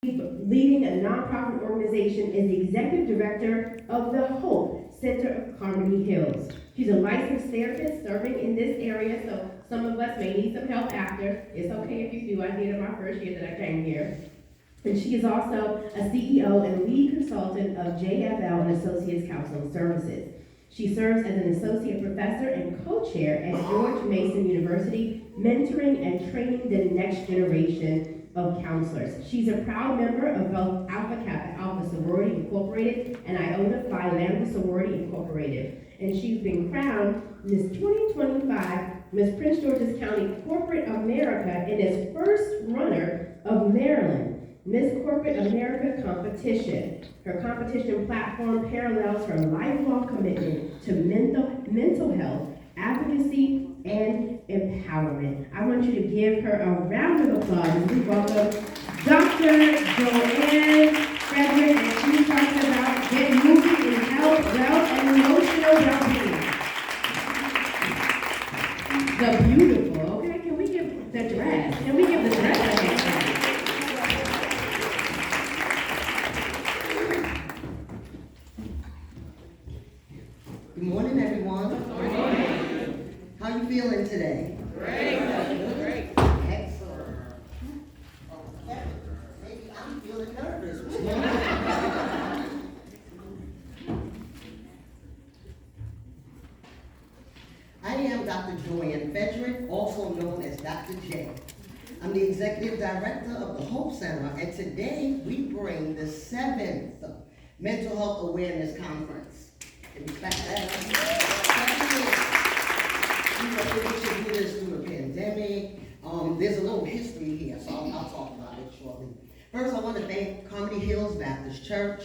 leading a nonprofit organization, is the executive director of the Hope Center of Carmody Hills. She's a licensed therapist serving in this area, so some of us may need some help after. It's okay if you do. I did it my first year that I came here. And she is also a CEO and lead consultant of JFL and Associates Counseling Services. She serves as an associate professor and co-chair at George Mason University, mentoring and training the next generation of counselors. She's a proud member of both Alpha Kappa Alpha Sorority Incorporated and Iota Phi Lambda Sorority Incorporated. And she's been crowned Miss 2025 Miss Prince George's County Corporate America and is first runner of Maryland Miss Corporate America competition. Her competition platform parallels her lifelong commitment to mental health, advocacy, and empowerment. I want you to give her a round of applause as we welcome Dr. Joanne Frederick, and she talks about getting moving in health, wealth, and emotional well-being. The beautiful, okay, can we give the dress? Can we give the dress a hand? Good morning, everyone. Good morning. How you feeling today? Great. Great. Excellent. Okay. Maybe I'm feeling nervous. I am Dr. Joanne Frederick, also known as Dr. J. I'm the executive director of the Hope Center, and today we bring the 7th Mental Health Awareness Conference. In fact, we were able to do this through the pandemic. There's a little history here, so I'll talk about it shortly. First, I want to thank Carmody Hills Baptist Church.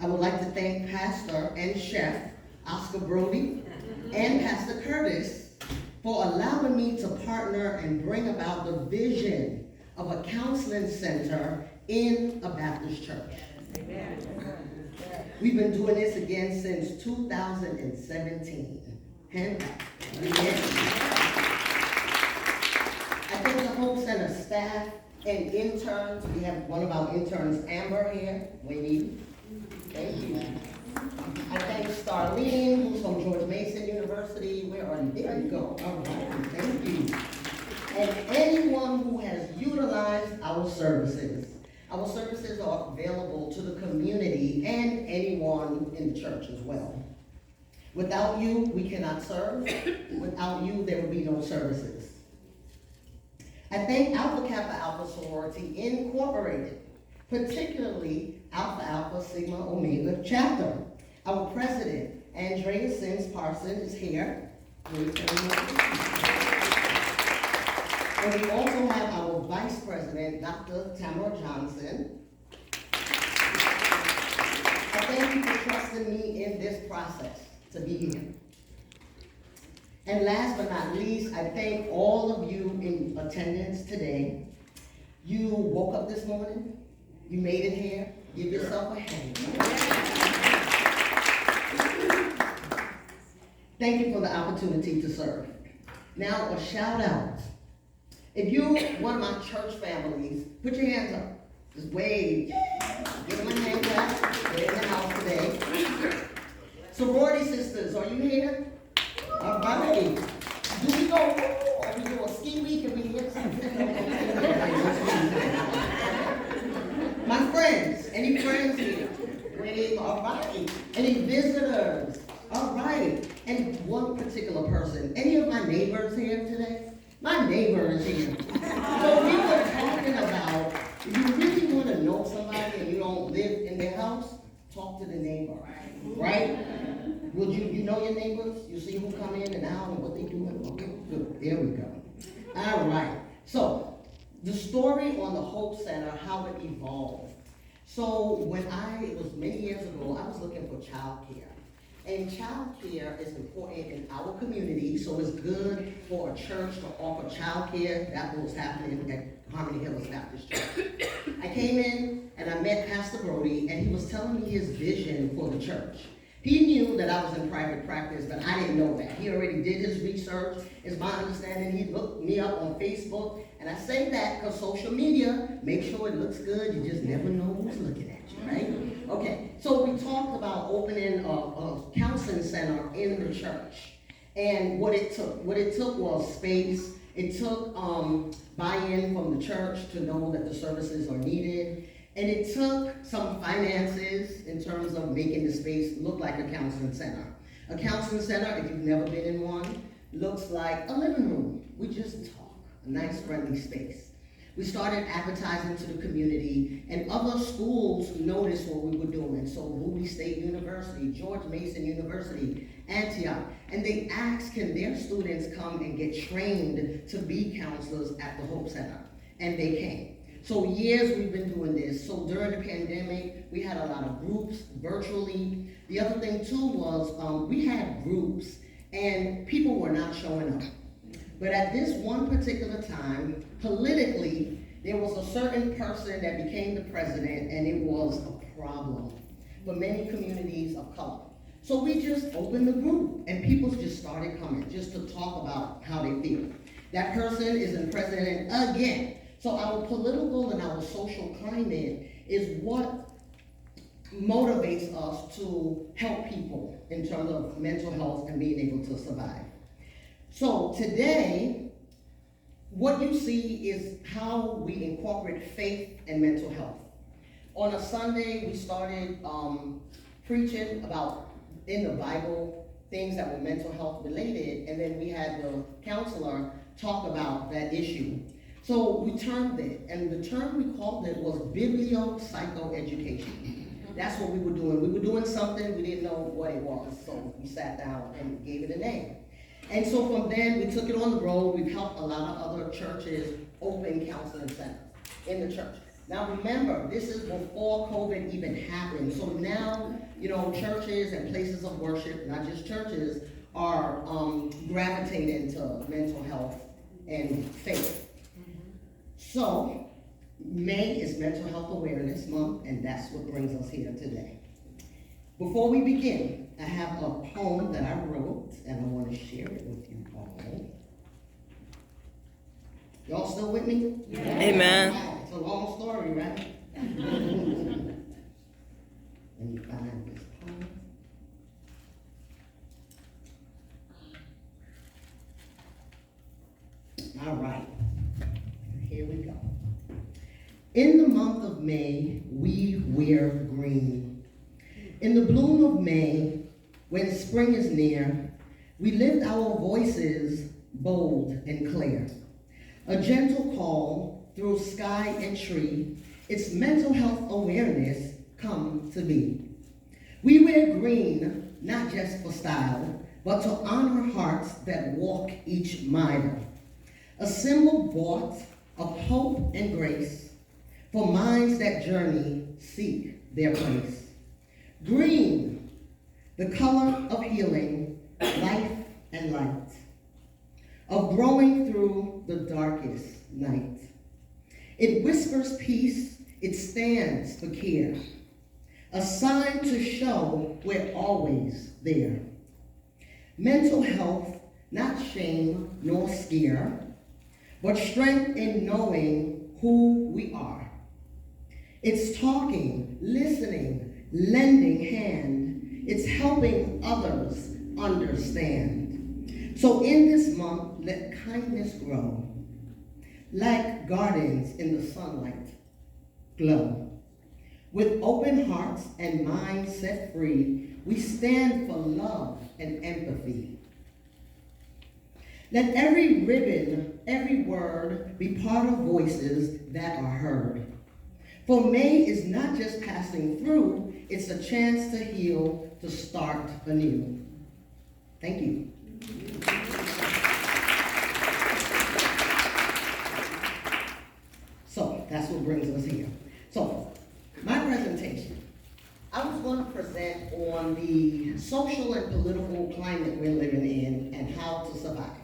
I would like to thank Pastor and Chef Oscar Brody and Pastor Curtis for allowing me to partner and bring about the vision of a counseling center in a Baptist church. Amen. We've been doing this again since 2017. And I thank the Hope Center staff and interns. We have one of our interns, Amber, here. Waving. Thank you. I thank Starlene, who's from George Mason University. Where are you? There you go. All right. Thank you. And anyone who has utilized our services. Our services are available to the community and anyone in the church as well. Without you, we cannot serve. Without you, there will be no services. I thank Alpha Kappa Alpha Sorority Incorporated, particularly Alpha Alpha Sigma Omega Chapter. Our president, Andrea Sims Parson, is here. And we also have our Vice President, Dr. Tamara Johnson. I thank you for trusting me in this process to be here. And last but not least, I thank all of you in attendance today. You woke up this morning, you made it here, give yourself a hand. Thank you for the opportunity to serve. Now a shout out. If you're one of my church families, put your hands up. Just wave. Give them a hand clap. They're in the house today. Sorority sisters, are you here? All right. Do we go, are we doing ski week? Can we hear something? My friends, any friends here? Wave, all right. Any visitors? All right. And one particular person. Any of my neighbors here today? My neighbor is here. So we were talking about, if you really want to know somebody and you don't live in their house, talk to the neighbor, right? Would you know your neighbors? You see who come in and out and what they do? Okay, good. There we go. All right. So the story on the Hope Center, how it evolved. So it was many years ago, I was looking for child care. And child care is important in our community, so it's good for a church to offer child care. That was happening at Carmody Hills Baptist Church. I came in and I met Pastor Brody, and he was telling me his vision for the church. He knew that I was in private practice, but I didn't know that. He already did his research. It's my understanding he looked me up on Facebook, And I say that because social media, make sure it looks good. You just never know who's looking at you, right? Okay, so we talked about opening a counseling center in the church. And what it took. What it took was space. It took buy-in from the church to know that the services are needed. And it took some finances in terms of making the space look like a counseling center. A counseling center, if you've never been in one, looks like a living room. We just talk, a nice friendly space. We started advertising to the community, and other schools noticed what we were doing. So Bowie State University, George Mason University, Antioch, and they asked, can their students come and get trained to be counselors at the Hope Center? And they came. So years we've been doing this. So during the pandemic, we had a lot of groups virtually. The other thing too was we had groups and people were not showing up. But at this one particular time, politically, there was a certain person that became the president, and it was a problem for many communities of color. So we just opened the group, and people just started coming just to talk about how they feel. That person is the president again. So our political and our social climate is what motivates us to help people in terms of mental health and being able to survive. So today, what you see is how we incorporate faith and mental health. On a Sunday, we started preaching about, in the Bible, things that were mental health related, and then we had the counselor talk about that issue. So we termed it, and the term we called it was bibliopsychoeducation. That's what we were doing. We were doing something, we didn't know what it was, so we sat down and gave it a name. And so from then, we took it on the road. We've helped a lot of other churches open counseling centers in the church. Now remember, this is before COVID even happened. So now, churches and places of worship, not just churches, are gravitating to mental health and faith. So May is Mental Health Awareness Month, and that's what brings us here today. Before we begin, I have a poem that I wrote, and I want to share it with you all. Y'all still with me? Yeah. Amen. Wow, it's a long story, right? Let me find this poem. All right, here we go. In the month of May, we wear green. In the bloom of May, when spring is near, we lift our voices bold and clear. A gentle call through sky and tree, it's mental health awareness come to be. We wear green, not just for style, but to honor hearts that walk each mile. A symbol bought of hope and grace for minds that journey seek their place. Green, the color of healing, life and light, of growing through the darkest night. It whispers peace, it stands for care, a sign to show we're always there. Mental health, not shame nor scare, but strength in knowing who we are. It's talking, listening, lending hand. It's helping others understand. So in this month, let kindness grow, like gardens in the sunlight glow. With open hearts and minds set free, we stand for love and empathy. Let every ribbon, every word be part of voices that are heard. For May is not just passing through, it's a chance to heal, to start anew. Thank you. So that's what brings us here. So my presentation, I was going to present on the social and political climate we're living in and how to survive.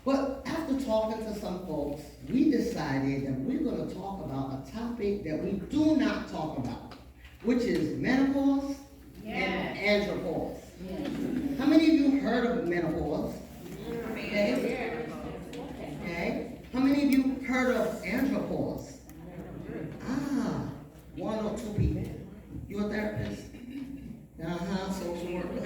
But after talking to some folks, we decided that we're going to talk about a topic that we do not talk about, which is menopause and andropause. Yes. How many of you heard of menopause? Okay. Okay. How many of you heard of andropause? Ah, one or two people. You a therapist? Social worker.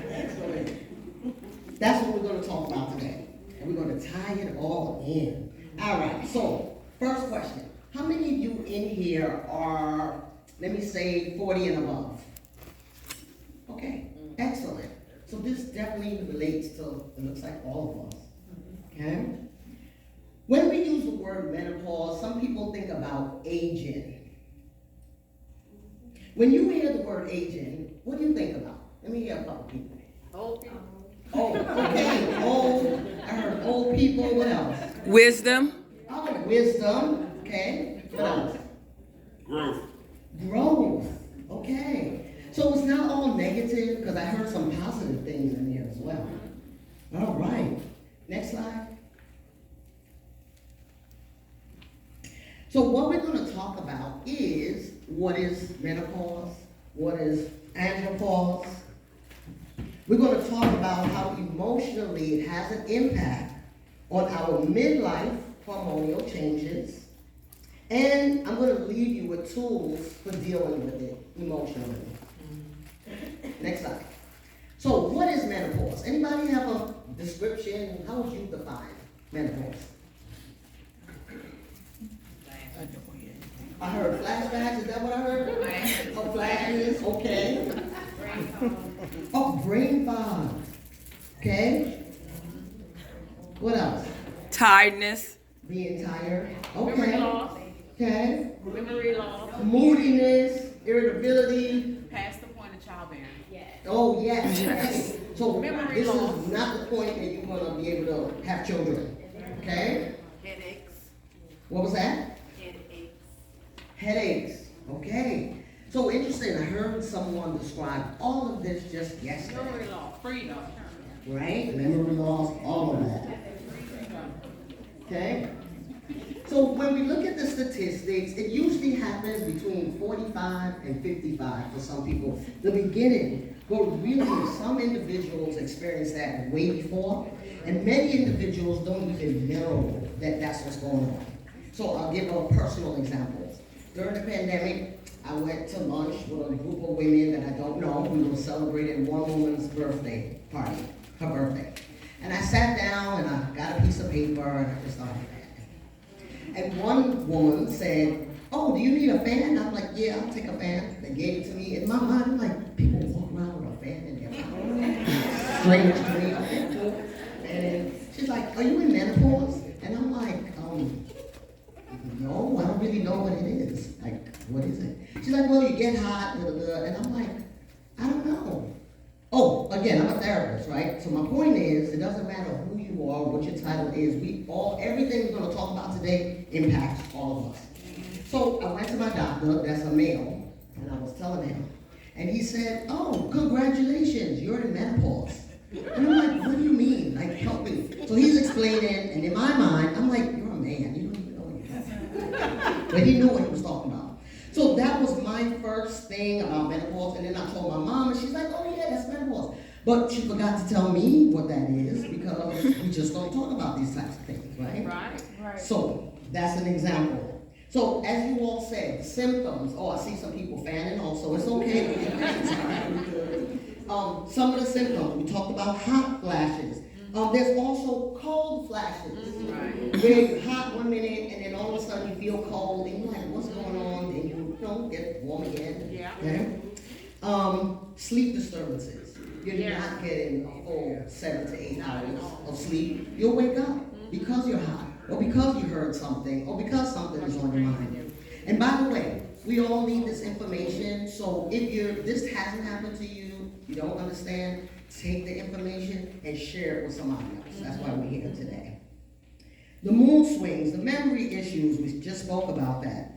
Excellent. That's what we're going to talk about today. And we're going to tie it all in. All right, so first question. How many of you in here are, let me say, 40 and above? Okay, excellent. So this definitely relates to, it looks like all of us. Okay? When we use the word menopause, some people think about aging. When you hear the word aging, what do you think about? Let me hear a couple people. Old people. Oh, okay, old. I heard old people. What else? Wisdom. Oh, wisdom. Okay. What else? Growth. Growth. Okay. So it's not all negative, because I heard some positive things in here as well. All right. Next slide. So what we're going to talk about is what is menopause, what is andropause. We're going to talk about how emotionally it has an impact on our midlife hormonal changes. And I'm going to leave you with tools for dealing with it emotionally. Next slide. So what is menopause? Anybody have a description? How would you define menopause? I heard flashbacks. Is that what I heard? Oh, flashes. Okay. Oh, brain fog. Okay. What else? Tiredness. Being tired. Memory Okay. loss. Okay. Memory loss. Moodiness, irritability. Past the point of childbearing. Oh, yes. Yes. Okay. So Memory this loss. is not the point that you're going to be able to have children. Okay. Headaches. What was that? Headaches. Headaches. Okay. So interesting. I heard someone describe all of this just yesterday. Memory loss. Freedom. Right? Memory loss, all of that. Okay? So when we look at the statistics, it usually happens between 45 and 55 for some people, the beginning. But really, some individuals experience that way before, and many individuals don't even know that that's what's going on. So I'll give a personal example. During the pandemic, I went to lunch with a group of women that I don't know. We were celebrating one woman's birthday party, her birthday. And I sat down and I got a piece of paper and I just started writing. And one woman said, "Oh, do you need a fan?" I'm like, "Yeah, I'll take a fan." They gave it to me. In my mind, I'm like, people walk around with a fan in their mouth. Strange to me. Okay, cool. And she's like, "Are you in menopause?" And I'm like, no, I don't really know what it is. Like, what is it? She's like, "Well, you get hot, blah, blah, blah." And I'm like, I don't know. Oh, again, I'm a therapist, right? So my point is, it doesn't matter who you are, what your title is. Everything we're going to talk about today impacts all of us. So I went to my doctor, that's a male, and I was telling him. And he said, "Oh, congratulations, you're in menopause." And I'm like, "What do you mean? Like, help me." So he's explaining, and in my mind, I'm like, "You're a man, you don't even know what you're talking." But he knew what he was talking about. So that was my first thing about menopause, and then I told my mom, and she's like, "Oh yeah, that's menopause." But she forgot to tell me what that is, because we just don't talk about these types of things, right? Right. So that's an example. So as you all said, symptoms. Oh, I see some people fanning also. It's okay. Some of the symptoms, we talked about hot flashes. There's also cold flashes. Right. Where you're hot one minute and then all of a sudden you feel cold and you're like, "What's going on?" Then you get warm again. Yeah. Okay? Sleep disturbances. You're Yeah. not getting a full 7 to 8 hours of sleep. You'll wake up because you're hot, or because you heard something, or because something is on your mind. And by the way, we all need this information, so if this hasn't happened to you, you don't understand, take the information and share it with somebody else. That's why we're here today. The mood swings, the memory issues, we just spoke about that.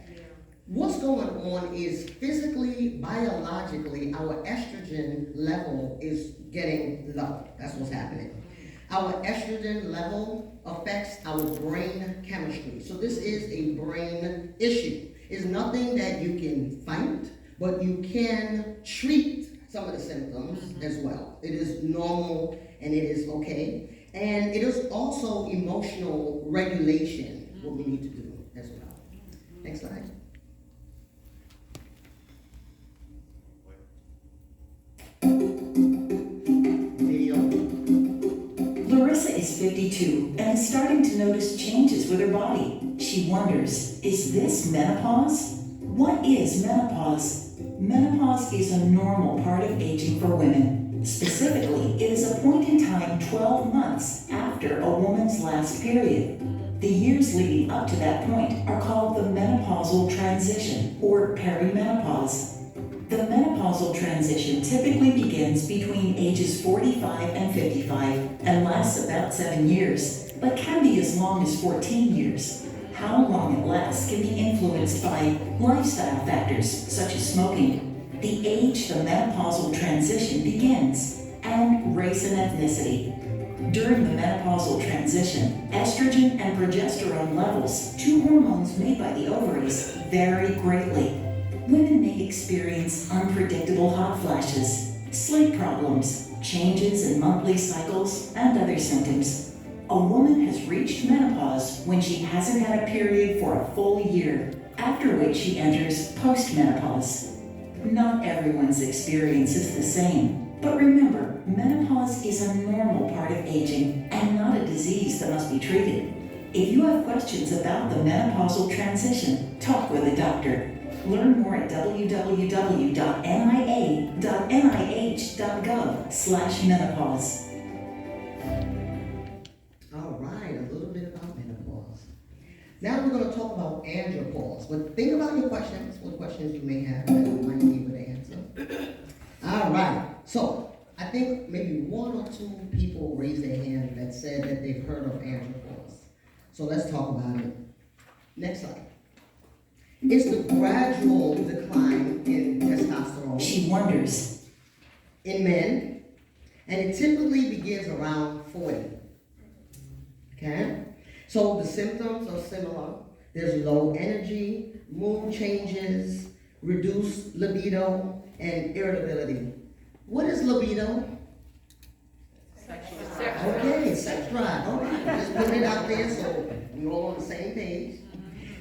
What's going on is physically, biologically, our estrogen level is getting low. That's what's happening. Our estrogen level affects our brain chemistry. So this is a brain issue. It's nothing that you can fight, but you can treat some of the symptoms as well. It is normal and it is okay. And it is also emotional regulation. what we need to do as well. Next slide. Video. Larissa is 52 and is starting to notice changes with her body. She wonders, is this menopause? What is menopause? Menopause is a normal part of aging for women. Specifically, it is a point in time 12 months after a woman's last period. The years leading up to that point are called the menopausal transition, or perimenopause. The menopausal transition typically begins between ages 45 and 55 and lasts about 7 years, but can be as long as 14 years. How long it lasts can be influenced by lifestyle factors such as smoking, the age the menopausal transition begins, and race and ethnicity. During the menopausal transition, estrogen and progesterone levels, two hormones made by the ovaries, vary greatly. Women may experience unpredictable hot flashes, sleep problems, changes in monthly cycles, and other symptoms. A woman has reached menopause when she hasn't had a period for a full year, after which she enters postmenopause. Not everyone's experience is the same. But remember, menopause is a normal part of aging and not a disease that must be treated. If you have questions about the menopausal transition, talk with a doctor. Learn more at www.nia.nih.gov/menopause. All right, a little bit about menopause. Now we're going to talk about andropause. But think about your questions, what questions you may have that we might be able to answer. All right, so I think maybe one or two people raised their hand that said that they've heard of andropause. So let's talk about it. Next slide. It's the gradual decline in testosterone She wonders, in men, and it typically begins around 40. Okay? So the symptoms are similar. There's low energy, mood changes, reduced libido, and irritability. What is libido? Okay, sex drive. All right, just putting it out there so we're all on the same page.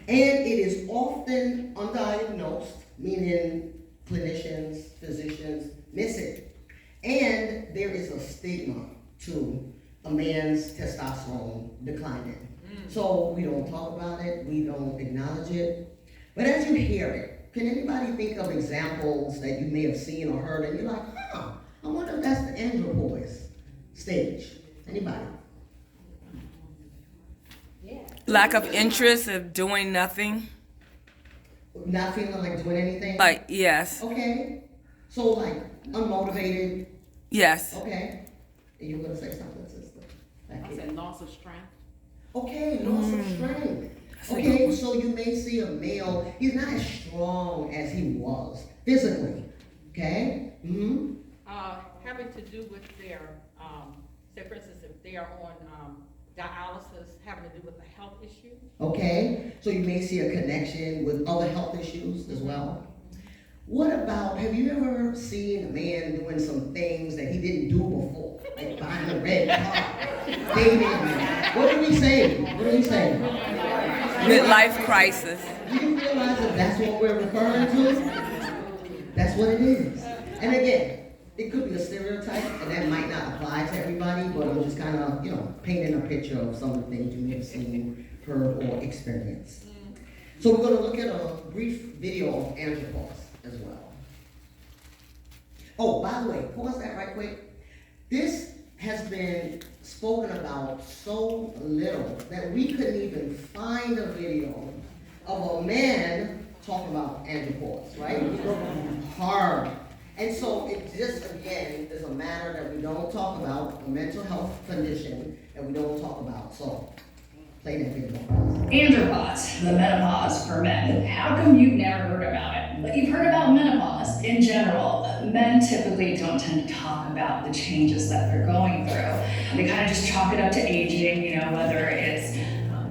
And it is often undiagnosed, meaning clinicians, physicians miss it. And there is a stigma to a man's testosterone declining. So we don't talk about it, we don't acknowledge it. But as you hear it, can anybody think of examples that you may have seen or heard and you're like, I wonder if that's the andropause stage? Anybody? Lack of interest of doing nothing. Not feeling like doing anything? Like, yes. Okay. So like unmotivated? Yes. Okay. And you were gonna say something, sister? Back I here. said loss of strength. Okay, loss of strength. Okay, so you may see a male, he's not as strong as he was physically. Okay? Mm-hmm. Having to do with their, say for instance, if they are on dialysis, having to do with a health issue. Okay, so you may see a connection with other health issues as well. What about, have you ever seen a man doing some things that he didn't do before? Like buying a red car, dating. What do we say? What do we say? Midlife crisis. Do you realize that that's what we're referring to? That's what it is. And again, it could be a stereotype, and that might not apply to everybody, but I'm just kind of, painting a picture of some of the things you may have seen, heard, or experienced. So we're going to look at a brief video of andropause as well. Oh, by the way, pause that right quick. This has been spoken about so little that we couldn't even find a video of a man talking about andropause, right? We look hard. And so it just, again, is a matter that we don't talk about, a mental health condition that we don't talk about. So, play that video. Andropause, the menopause for men. How come you've never heard about it? But you've heard about menopause in general. Men typically don't tend to talk about the changes that they're going through. They kind of just chalk it up to aging, whether it's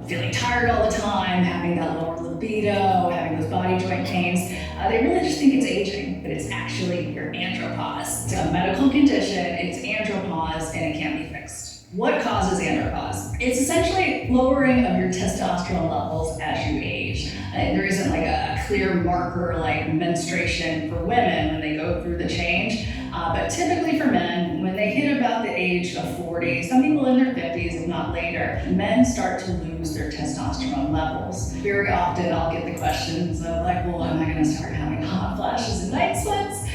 feeling tired all the time, having that lower libido, having those body joint pains. They really just think it's aging, but it's actually your andropause. It's a medical condition, it's andropause, and it can't be fixed. What causes andropause? It's essentially lowering of your testosterone levels as you age. There isn't like a clear marker like menstruation for women when they go through the change, but typically for men, when they hit about the age of 40, some people in their 50s, if not later, men start to lose their testosterone levels. Very often I'll get the questions of like, well, am I gonna start having hot flashes and night sweats?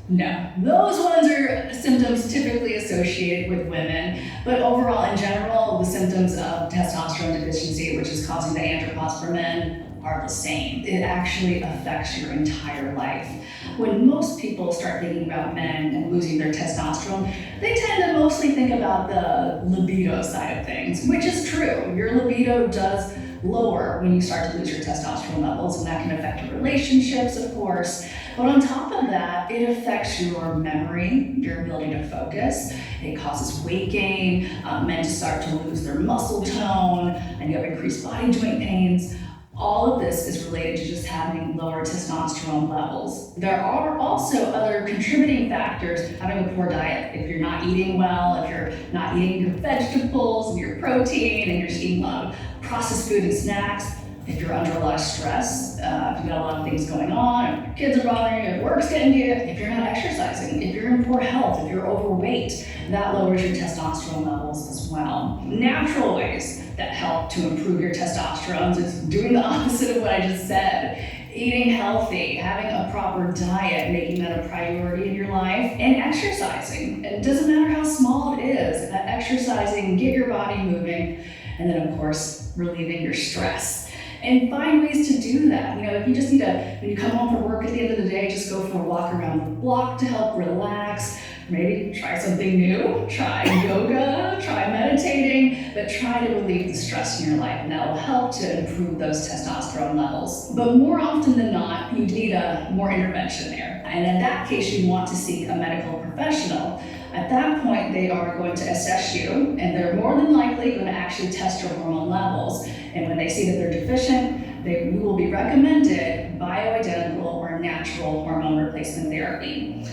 No, those ones are symptoms typically associated with women, but overall in general, the symptoms of testosterone deficiency, which is causing the andropause for men, are the same. It actually affects your entire life. When most people start thinking about men and losing their testosterone, they tend to mostly think about the libido side of things, which is true. Your libido does lower when you start to lose your testosterone levels, and that can affect your relationships, of course. But on top of that, it affects your memory, your ability to focus. It causes weight gain, men to start to lose their muscle tone, and you have increased body joint pains. All of this is related to just having lower testosterone levels. There are also other contributing factors, having a poor diet. If you're not eating well, if you're not eating your vegetables and your protein, and you're just eating a lot of processed food and snacks, if you're under a lot of stress, if you've got a lot of things going on, if your kids are bothering you, if work's getting to you, if you're not exercising, if you're in poor health, if you're overweight, that lowers your testosterone levels as well. Natural ways that help to improve your testosterone is doing the opposite of what I just said. Eating healthy, having a proper diet, making that a priority in your life, and exercising. It doesn't matter how small it is, exercising, get your body moving, and then of course, relieving your stress. And find ways to do that. You know, if you just need to, when you come home from work at the end of the day, just go for a walk around the block to help relax. Maybe try something new, try yoga, try meditating, but try to relieve the stress in your life, and that will help to improve those testosterone levels. But more often than not, you need more intervention there. And in that case, you want to seek a medical professional. At that point, they are going to assess you, and they're more than likely going to actually test your hormone levels. And when they see that they're deficient, you will be recommended bioidentical or natural hormone replacement therapy.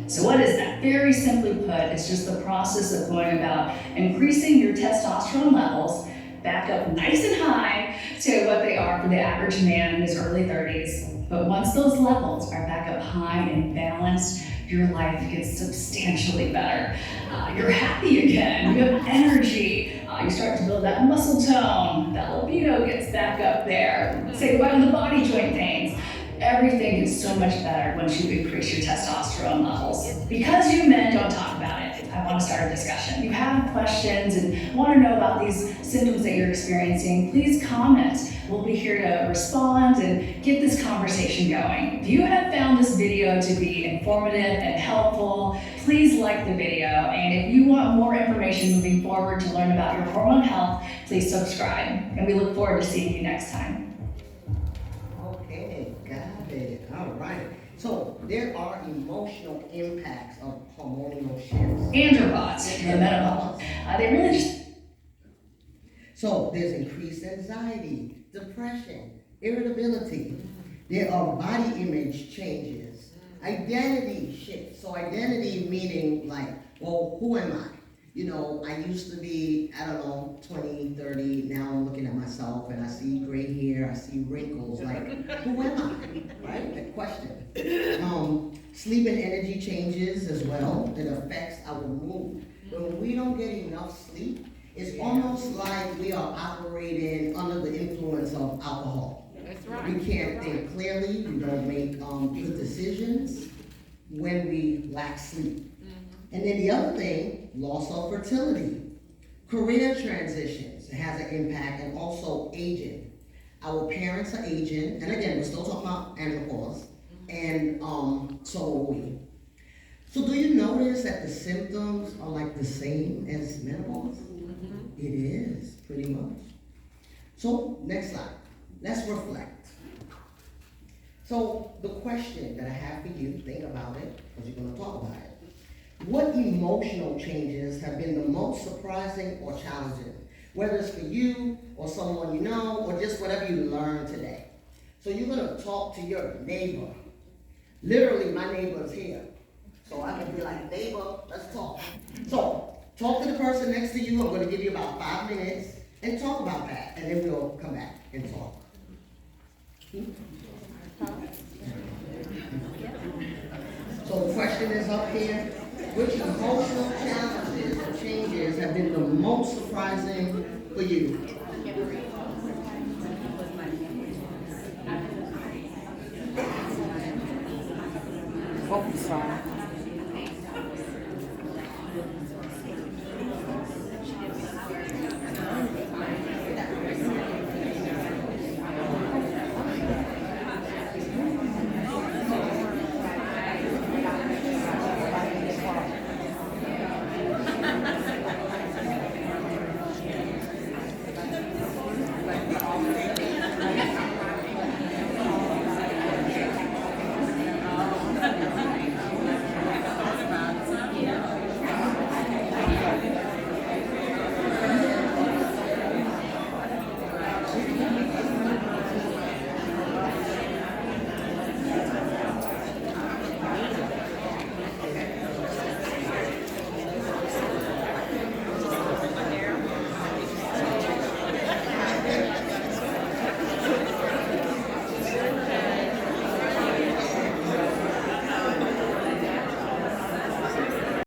So what is that? Very simply put, it's just the process of going about increasing your testosterone levels back up nice and high to what they are for the average man in his early 30s. But once those levels are back up high and balanced, your life gets substantially better. You're happy again, you have energy, you start to build that muscle tone, that libido gets back up there. Say goodbye to the body joint pains. Everything is so much better once you increase your testosterone levels. Because you men don't talk about it, I want to start a discussion. If you have questions and want to know about these symptoms that you're experiencing, please comment. We'll be here to respond and get this conversation going. If you have found this video to be informative and helpful, please like the video. And if you want more information moving forward to learn about your hormone health, please subscribe. And we look forward to seeing you next time. Okay, got it. All right. So there are emotional impacts of hormonal shifts. Andropause, the menopause. They really just. So there's increased anxiety, depression, irritability. There are body image changes, identity shifts. So identity meaning like, well, who am I? You know, I used to be, 20, 30, now I'm looking at myself and I see gray hair, I see wrinkles, like, who am I, right? The question. Sleep and energy changes as well, that affects our mood. When we don't get enough sleep, it's almost like we are operating under the influence of alcohol. That's right. We can't think clearly, we don't make good decisions when we lack sleep. And then the other thing, loss of fertility, career transitions has an impact, and also aging. Our parents are aging, and again, we're still talking about andropause, and so are we. So do you notice that the symptoms are like the same as menopause? It is, pretty much. So, next slide. Let's reflect. So, the question that I have for you, think about it, because you're going to talk about it. What emotional changes have been the most surprising or challenging? Whether it's for you, or someone you know, or just whatever you learned today. So you're going to talk to your neighbor. Literally, my neighbor is here. So I can be like, neighbor, let's talk. So, Talk to the person next to you. I'm gonna give you about 5 minutes and talk about that, and then we'll come back and talk. So the question is up here, which emotional challenges or changes have been the most surprising for you? Oh, sorry.